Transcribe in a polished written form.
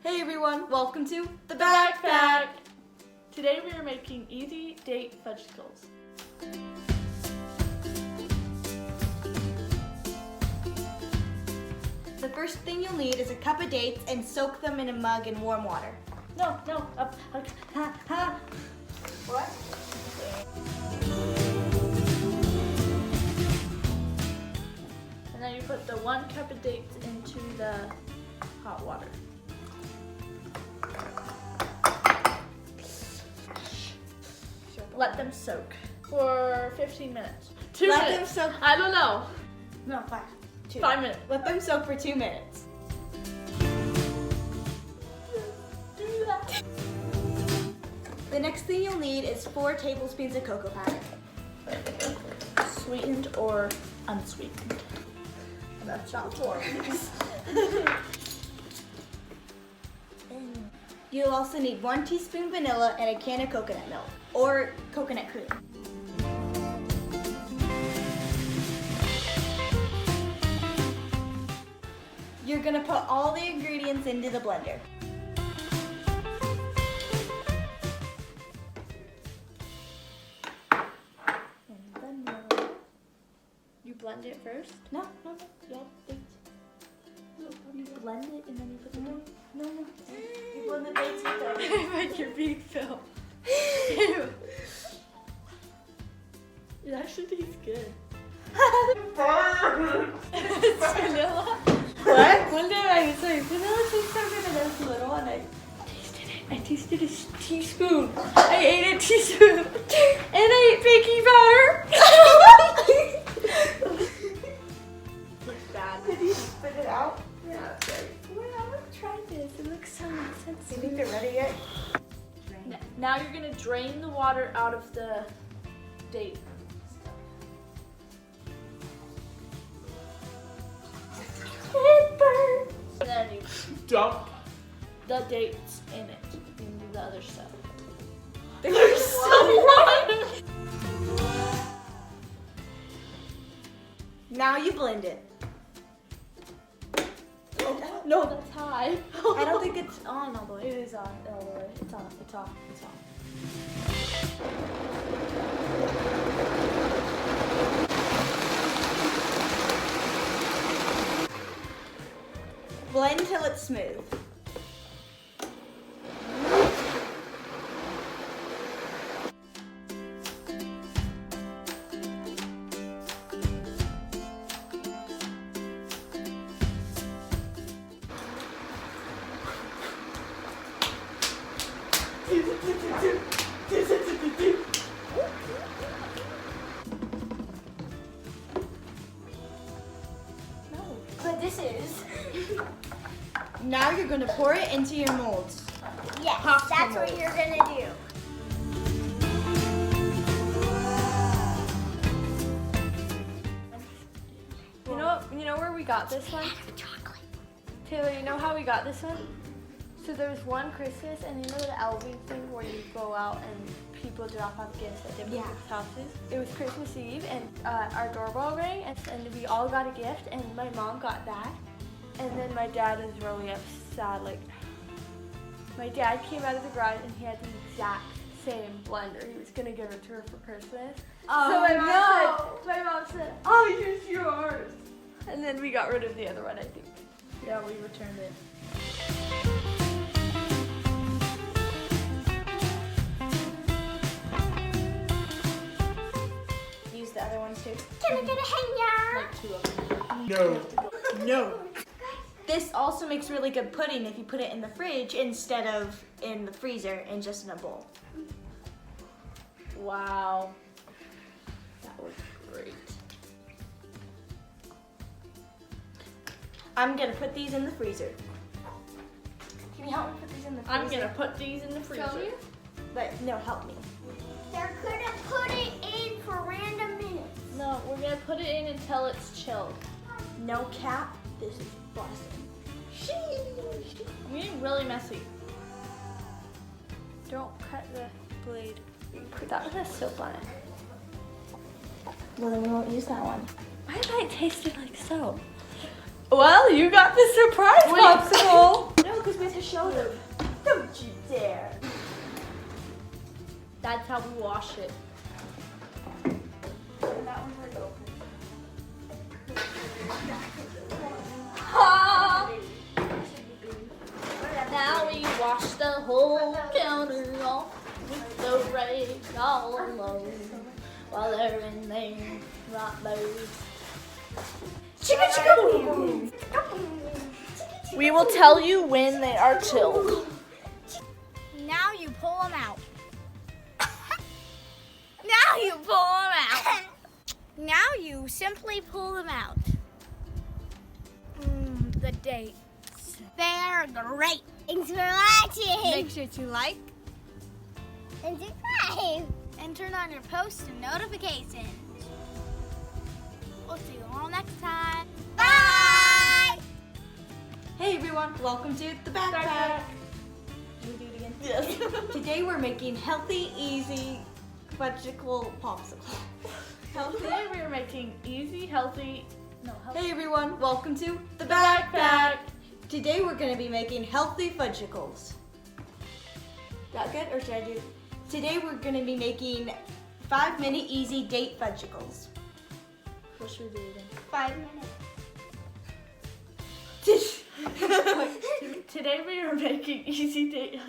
Hey everyone, welcome to the Backpack. Today we are making easy date fudgesicles. The first thing you'll need is a cup of dates and soak them in a mug in warm water. No, What? And then you put the 1 cup of dates into the hot water. Let them soak for 15 minutes. 2 Let minutes. them soak. I don't know. No, 5. 2. 5 minutes. Let them soak for 2 minutes. Do that. The next thing you'll need is 4 tablespoons of cocoa powder. Sweetened or unsweetened. That's not for You'll also need 1 teaspoon vanilla and a can of coconut milk or coconut cream. You're gonna put all the ingredients into the blender. You blend it first? No. Yeah, dates. You blend it and then you put the dates? No. You blend the dates with them. Like your beef fill. Ew. It actually tastes good. It's vanilla. What? One day I was like, vanilla tastes so good, and I was little and I tasted it. I tasted a teaspoon. I ate a teaspoon. And I ate baking powder. It's bad. Did you spit it out? Yeah, it's great. Wow, let's try this. It looks so nice and Do you sweet. think they're ready yet? Now you're gonna drain the water out of the date. And then you dump the dates in it, into the other stuff. They're so white. Now you blend it. No, that's high. I don't think it's on all the way. It is on all the way. It's on. It's off. It's off. Blend till it's smooth. But this is. Now you're going to pour it into your molds. Yes, Popsicle that's what molds. you're gonna do. You know where we got this one? Chocolate. Taylor, you know how we got this one? So there was one Christmas, and you know the Elving thing where you go out and people drop off gifts at different people's houses? It was Christmas Eve, and our doorbell rang, and we all got a gift, and my mom got that. And then my dad was really upset. Like, my dad came out of the garage, and he had the exact same blender. He was gonna give it to her for Christmas. Oh, So my mom said, "I'll use yours." And then we got rid of the other one, I think. Yeah, we returned it. Use the other ones too. Can I get a hanger? Like 2 of them. No. This also makes really good pudding if you put it in the fridge instead of in the freezer and just in a bowl. Wow. That was great. I'm gonna put these in the freezer. Can you help me put these in the freezer? I'm gonna put these in the freezer. But no, help me. They're gonna put it in for random minutes. No, we're gonna put it in until it's chilled. No cap. This is busting. You're being really messy. Don't cut the blade. That one has soap on it. Well, then we won't use that one. Why did it taste like soap? Well, you got the surprise popsicle. No, because we have to show Show them. Don't you dare. That's how we wash it. And that one's like open. Now we wash the whole counter off with the rag all alone while they're in there, not those. Chicka chicka boom. We will tell you when they are chilled. Now you pull them out. Now you pull them out. Now you simply pull them out. The dates. They're great. Thanks for watching. Make sure to like And subscribe. And turn on your post and notifications. We'll see you all next time. Bye! Hey everyone, welcome to the backpack. Can we do it again? Yes. Today we're making healthy, easy, fudgicle popsicle. Today we are making easy, healthy. Hey everyone, welcome to the backpack. Today we're going to be making healthy fudgicles. That good, or should I do? Today we're going to be making 5-minute easy date fudgicles. What should we do again? 5 minutes. Today we are making easy date